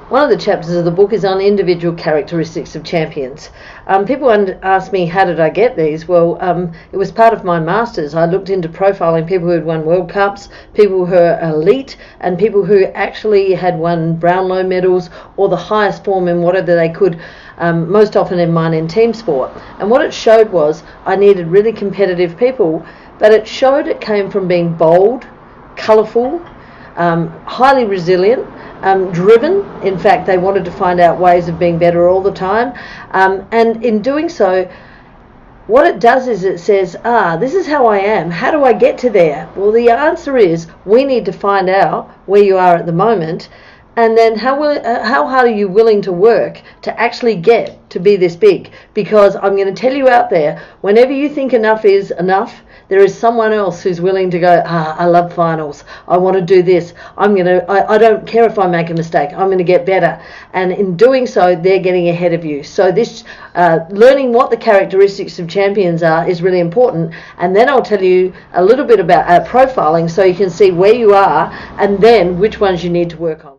one of the chapters of the book is on individual characteristics of champions. People ask me, how did I get these? Well, it was part of my master's. I looked into profiling people who had won World Cups, people who are elite, and people who actually had won Brownlow medals or the highest form in whatever they could, most often in mine in team sport. And what it showed was I needed really competitive people, but it showed it came from being bold, colourful, highly resilient, driven. In fact, they wanted to find out ways of being better all the time, and in doing so, what it does is it says, this is how I am. How do I get to there? Well, the answer is we need to find out where you are at the moment, and then how hard are you willing to work to actually get to be this big? Because I'm going to tell you out there, whenever you think enough is enough, there is someone else who's willing to go, I love finals. I want to do this. I don't care if I make a mistake. I'm going to get better. And in doing so, they're getting ahead of you. So this learning what the characteristics of champions are is really important. And then I'll tell you a little bit about profiling so you can see where you are and then which ones you need to work on.